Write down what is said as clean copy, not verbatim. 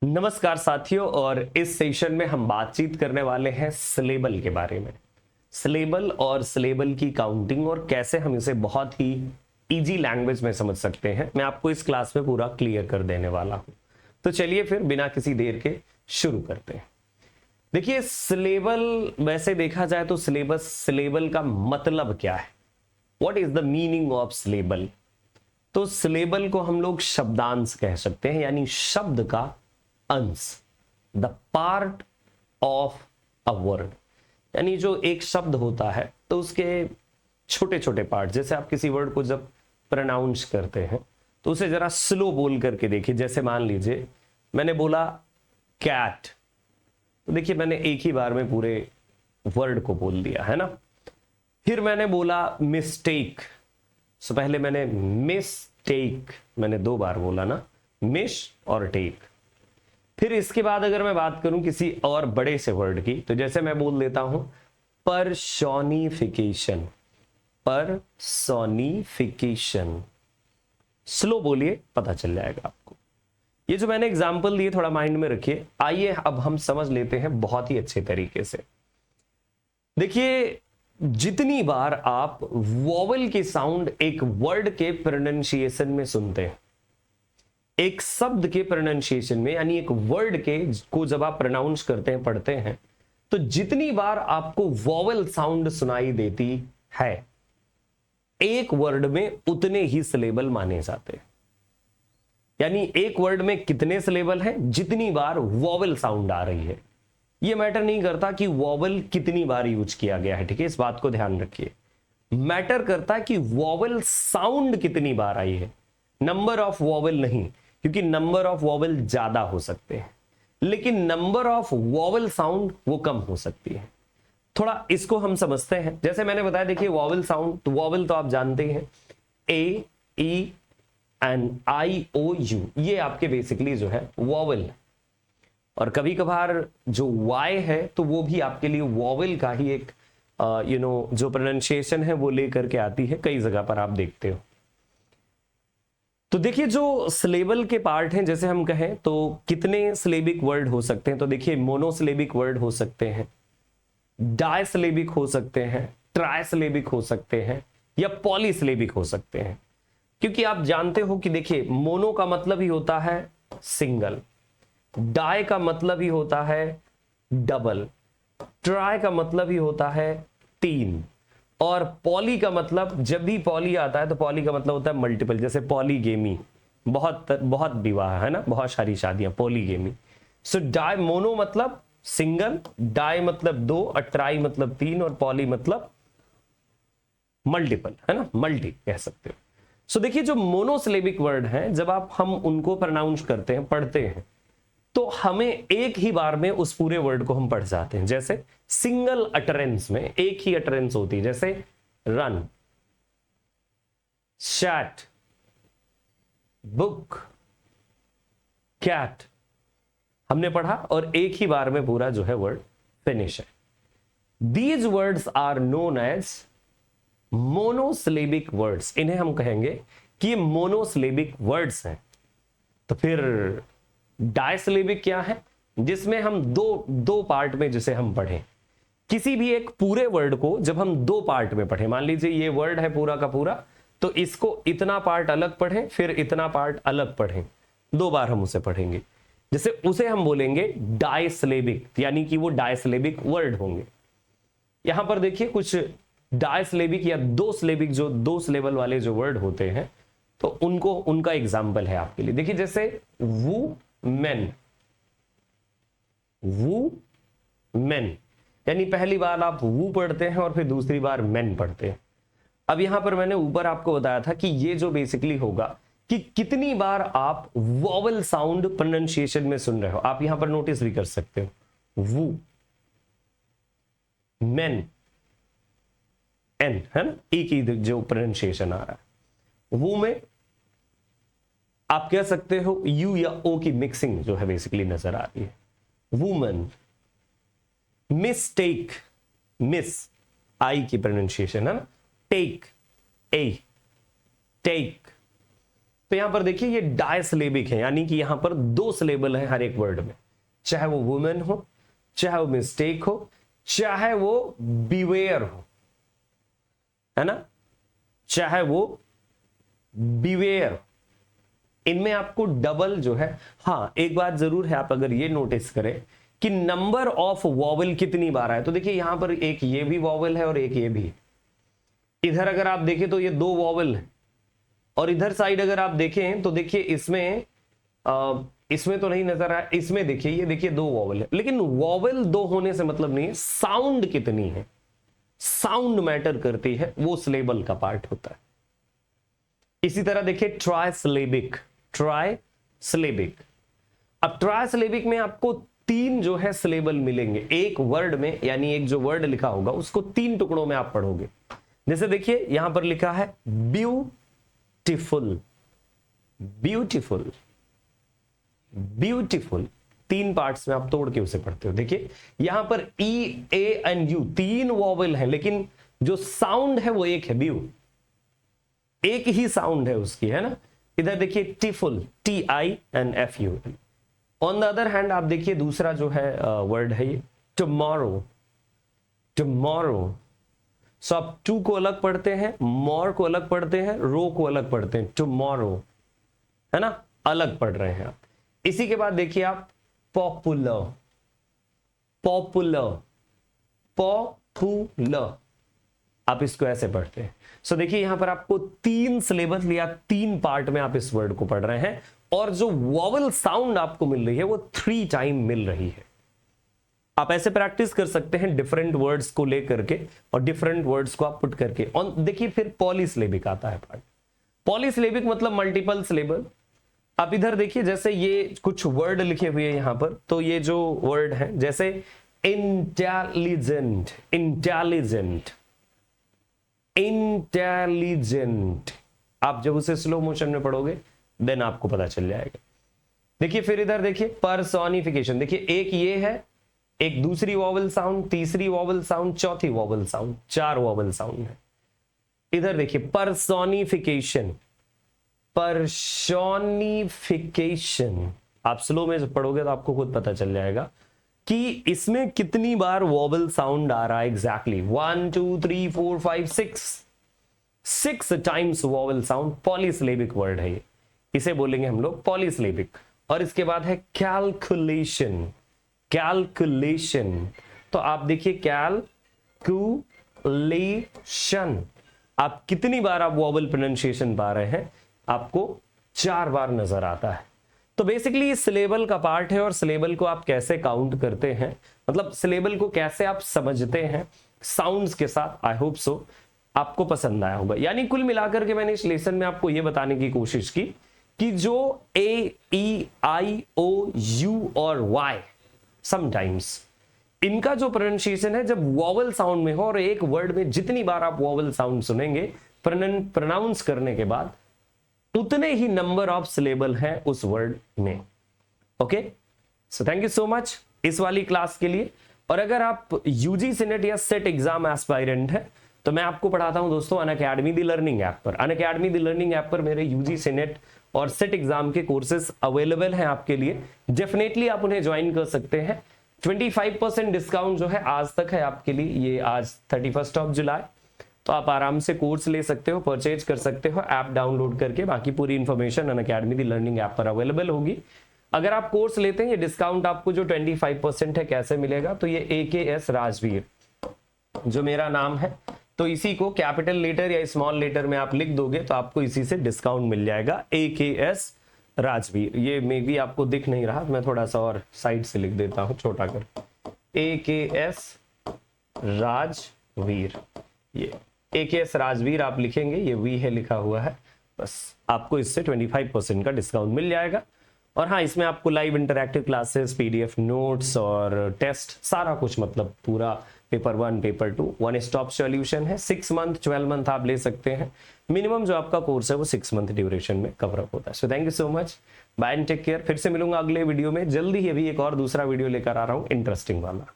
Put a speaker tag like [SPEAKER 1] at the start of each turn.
[SPEAKER 1] नमस्कार साथियों, और इस सेशन में हम बातचीत करने वाले हैं सिलेबल के बारे में। सिलेबल और सिलेबल की काउंटिंग और कैसे हम इसे बहुत ही इजी लैंग्वेज में समझ सकते हैं, मैं आपको इस क्लास में पूरा क्लियर कर देने वाला हूं। तो चलिए फिर बिना किसी देर के शुरू करते हैं। देखिए, सिलेबल वैसे देखा जाए तो सिलेबल का मतलब क्या है, what is the meaning of syllable. तो सिलेबल को हम लोग शब्दांश कह सकते हैं, यानी शब्द का अंश, the part of a word. यानी जो एक शब्द होता है तो उसके छोटे छोटे पार्ट, जैसे आप किसी वर्ड को जब प्रोनाउंस करते हैं तो उसे जरा स्लो बोल करके देखिए। जैसे मान लीजिए मैंने बोला कैट, तो देखिए मैंने एक ही बार में पूरे वर्ड को बोल दिया है ना। फिर मैंने बोला मिस्टेक, सो पहले मैंने मिस्टेक मैंने दो बार बोला ना, मिस और टेक। फिर इसके बाद अगर मैं बात करूं किसी और बड़े से वर्ड की, तो जैसे मैं बोल देता हूं पर्सोनिफिकेशन, पर्सोनिफिकेशन। स्लो बोलिए, पता चल जाएगा आपको। ये जो मैंने एग्जांपल दिए थोड़ा माइंड में रखिए। आइए अब हम समझ लेते हैं बहुत ही अच्छे तरीके से। देखिए, जितनी बार आप वॉवल की साउंड एक वर्ड के प्रोनाउंसिएशन में सुनते हैं, एक शब्द के प्रोनाउंसिएशन में, यानी एक वर्ड के को जब आप प्रोनाउंस करते हैं, पढ़ते हैं, तो जितनी बार आपको वॉवल साउंड सुनाई देती है एक वर्ड में, उतने ही सिलेबल माने जाते हैं। यानी एक वर्ड में कितने सिलेबल हैं, जितनी बार वॉवल साउंड आ रही है। यह मैटर नहीं करता कि वॉवल कितनी बार यूज किया गया है, ठीक है, इस बात को ध्यान रखिए। मैटर करता है कि वॉवल साउंड कितनी बार आई है, नंबर ऑफ वॉवल नहीं, क्योंकि नंबर ऑफ वॉवल ज्यादा हो सकते हैं लेकिन नंबर ऑफ वॉवल साउंड वो कम हो सकती है। थोड़ा इसको हम समझते हैं। जैसे मैंने बताया, देखिए वॉवल साउंड, तो वॉवल तो आप जानते ही हैं, ए, E and I, O, you, ये आपके बेसिकली जो है वॉवल है। और कभी कभार जो वाई है तो वो भी आपके लिए वॉवल का ही एक जो प्रोनाउंसिएशन है वो लेकर के आती है, कई जगह पर आप देखते हो। तो देखिए, जो सिलेबल के पार्ट हैं, जैसे हम कहें तो कितने सिलेबिक वर्ड हो सकते हैं, तो देखिए मोनोसिलेबिक वर्ड हो सकते हैं, डायसिलेबिक हो सकते हैं, ट्राइसिलेबिक हो सकते हैं, या पॉलीसिलेबिक हो सकते हैं। क्योंकि आप जानते हो कि देखिए, मोनो का मतलब ही होता है सिंगल, डाई का मतलब ही होता है डबल, ट्राई का मतलब ही होता है तीन, और पॉली का मतलब, जब भी पॉली आता है तो पॉली का मतलब होता है मल्टीपल। जैसे पॉलीगेमी, बहुत बहुत विवाह है ना, बहुत सारी शादियां, पॉलीगेमी। सो डाई, मोनो मतलब सिंगल, डाई मतलब दो, और ट्राई मतलब तीन, और पॉली मतलब मल्टीपल, है ना, मल्टी कह सकते हो। सो देखिए, जो मोनोसिलेबिक वर्ड हैं, जब हम उनको प्रोनाउंस करते हैं, पढ़ते हैं, तो हमें एक ही बार में उस पूरे वर्ड को हम पढ़ जाते हैं। जैसे सिंगल अटरेंस में एक ही अटरेंस होती है, जैसे रन, चैट, बुक, कैट, हमने पढ़ा और एक ही बार में पूरा जो है वर्ड फिनिश है। These words are known as monosyllabic words. इन्हें हम कहेंगे कि ये मोनोसिलेबिक वर्ड्स हैं। तो फिर डायसिलेबिक क्या है, जिसमें हम दो पार्ट में जिसे हम पढ़ें, किसी भी एक पूरे वर्ड को जब हम दो पार्ट में पढ़ें, मान लीजिए ये वर्ड है पूरा का पूरा, तो इसको इतना पार्ट अलग पढ़ें, फिर इतना पार्ट अलग पढ़ें, दो बार हम उसे पढ़ेंगे, जैसे उसे हम बोलेंगे डायसिलेबिक, यानी कि वो डायसिलेबिक वर्ड होंगे। यहां पर देखिए कुछ डायसिलेबिक या दो सिलेबिक, जो दो सिलेबल वाले जो वर्ड होते हैं, तो उनका एग्जाम्पल है आपके लिए। देखिए, जैसे वू मेन, वू मेन, यानी पहली बार आप वू पढ़ते हैं और फिर दूसरी बार मेन पढ़ते हैं। अब यहां पर मैंने ऊपर आपको बताया था कि ये जो बेसिकली होगा कि कितनी बार आप वॉवल साउंड प्रोनाउंसिएशन में सुन रहे हो, आप यहां पर नोटिस भी कर सकते हो। वू मेन, एन, है ना, एक ही जो प्रोनाउंसिएशन आ रहा है। वू में आप कह सकते हो यू या ओ की मिक्सिंग जो है बेसिकली नजर आ रही है। वूमन, मिस्टेक, मिस, आई की प्रोनाउंसिएशन है ना, टेक, ए, टेक, तो यहां पर देखिए ये डायसिलेबिक है, यानी कि यहां पर 2 सिलेबल है हर एक वर्ड में, चाहे वो वुमेन हो, चाहे वो मिस्टेक हो, चाहे वो बीवेयर हो, है ना, चाहे वो बीवेयर, इनमें आपको डबल जो है। हाँ, एक बात जरूर है, आप अगर ये नोटिस करें कि नंबर ऑफ वॉवल कितनी बार है, तो देखिए यहां पर एक ये भी वॉवल है और एक ये भी। इधर अगर आप देखें तो ये 2 वॉवल है, और इधर साइड अगर आप देखें तो देखिए इसमें तो नहीं नजर आया, इसमें देखिए, ये देखिए 2 वॉवल है। लेकिन वॉवल 2 होने से मतलब नहीं है, साउंड कितनी है, साउंड मैटर करती है, वो सिलेबल का पार्ट होता है। इसी तरह देखिए ट्राइसिलेबिक, ट्राइसिलेबिक। अब ट्राइसिलेबिक में आपको 3 जो है सिलेबल मिलेंगे एक वर्ड में, यानी एक जो वर्ड लिखा होगा उसको 3 टुकड़ों में आप पढ़ोगे। जैसे देखिए यहां पर लिखा है ब्यूटीफुल, ब्यूटीफुल, ब्यूटीफुल, 3 पार्ट्स में आप तोड़ के उसे पढ़ते हो। देखिए यहां पर ई, ए एंड यू 3 वॉवल है, लेकिन जो साउंड है वो एक है, ब्यू, एक ही साउंड है उसकी, है ना। इधर देखिए टीफुल, TINFUL। On the other hand आप देखिए दूसरा जो है वर्ड है ये टुमारो, टुमारो। सो आप टू को अलग पढ़ते हैं, मोर को अलग पढ़ते हैं, रो को अलग पढ़ते हैं, टुमारो, है ना, अलग पढ़ रहे हैं आप। इसी के बाद देखिए आप पॉपुलर, पॉपुलर, पॉपुलर, आप इसको ऐसे पढ़ते हैं। सो देखिए यहां पर आपको 3 सिलेबस या 3 पार्ट में आप इस वर्ड को पढ़ रहे हैं, और जो वॉवल साउंड आपको मिल रही है वो 3 टाइम मिल रही है। आप ऐसे प्रैक्टिस कर सकते हैं डिफरेंट वर्ड्स को लेकर के, और डिफरेंट वर्ड्स को आप पुट करके। और देखिए फिर पॉलीसिलेबिक आता है पार्ट। पॉलीसिलेबिक मतलब मल्टीपल सिलेबल। आप इधर देखिए जैसे ये कुछ वर्ड लिखे हुए हैं यहां पर, तो ये जो वर्ड है जैसे इंटेलिजेंट, इंटेलिजेंट, इंटेलिजेंट, आप जब उसे स्लो मोशन में पढ़ोगे देन आपको पता चल जाएगा। देखिए फिर इधर देखिए पर्सोनिफिकेशन, देखिए एक ये है, एक दूसरी वॉवल साउंड, तीसरी वॉवल साउंड, चौथी वॉवल साउंड, 4 वॉवल साउंड है। इधर देखिए पर्सोनिफिकेशन, पर्सोनिफिकेशन, आप स्लो में जब पढ़ोगे तो आपको खुद पता चल जाएगा कि इसमें कितनी बार वॉवल साउंड आ रहा है exactly. 1 2 3 4 5 6 times vowel sound. Polysyllabic word है ये, इसे बोलेंगे हम लोग पॉलीसिलेबिक। और इसके बाद है कैलकुलेशन, कैलकुलेशन। तो आप देखिए कैलकुलेशन, आप कितनी बार आप वॉवल प्रोनाउंसिएशन पा रहे हैं, आपको 4 बार नजर आता है। तो बेसिकली ये सिलेबल का पार्ट है, और सिलेबल को आप कैसे काउंट करते हैं, मतलब सिलेबल को कैसे आप समझते हैं साउंड्स के साथ। आई होप सो आपको पसंद आया होगा। यानी कुल मिलाकर के मैंने इस लेसन में आपको यह बताने की कोशिश की कि जो A, E, I, O, U और Y समटाइम्स इनका जो प्रोनाउंसिएशन है जब वॉवल साउंड में हो, और एक वर्ड में जितनी बार आप वॉवल साउंड सुनेंगे प्रोनाउंस करने के बाद, उतने ही नंबर ऑफ सिलेबल हैं उस वर्ड में। Okay, so thank you so much इस वाली क्लास के लिए। और अगर आप यूजी सेनेट या सेट एग्जाम एस्पायरेंट है तो मैं आपको पढ़ाता हूं दोस्तों अनअकैडमी द लर्निंग ऐप पर। अनअकैडमी द लर्निंग ऐप पर मेरे यूजी सेनेट और सेट एग्जाम के कोर्सेज अवेलेबल हैं आपके लिए। डेफिनेटली आप उन्हें ज्वाइन कर सकते हैं। 25% डिस्काउंट जो है आज तक है आपके लिए, ये आज 31 जुलाई। तो आप आराम से कोर्स ले सकते हो, परचेज कर सकते हो ऐप डाउनलोड करके। बाकी पूरी information Unacademy the learning app पर अवेलेबल होगी। अगर आप कोर्स लेते हैं, ये डिस्काउंट आपको जो 25% है कैसे मिलेगा, तो ये AKS राजवीर जो मेरा नाम है, तो इसी को कैपिटल लेटर या स्मॉल लेटर में आप लिख दोगे तो आपको इसी से डिस्काउंट मिल जाएगा। AKS राजवीर, ये मे भी आपको दिख नहीं रहा, मैं थोड़ा सा और साइड से लिख देता हूं छोटा कर। AKS राजवीर, ये AKS राजवीर आप लिखेंगे, ये वी है लिखा हुआ है, बस आपको इससे 25% का डिस्काउंट मिल जाएगा। और हाँ, इसमें आपको live interactive classes, PDF notes और टेस्ट, सारा कुछ, मतलब पूरा paper 1 paper 2 one stop solution है। 6 मंथ 12 मंथ आप ले सकते हैं। मिनिमम जो आपका कोर्स है वो 6 मंथ ड्यूरेशन में कवर अप होता है। So thank you so much, bye and take care. फिर से मिलूंगा अगले वीडियो में जल्दी ही। अभी एक और दूसरा वीडियो लेकर आ रहा हूँ इंटरेस्टिंग वाला।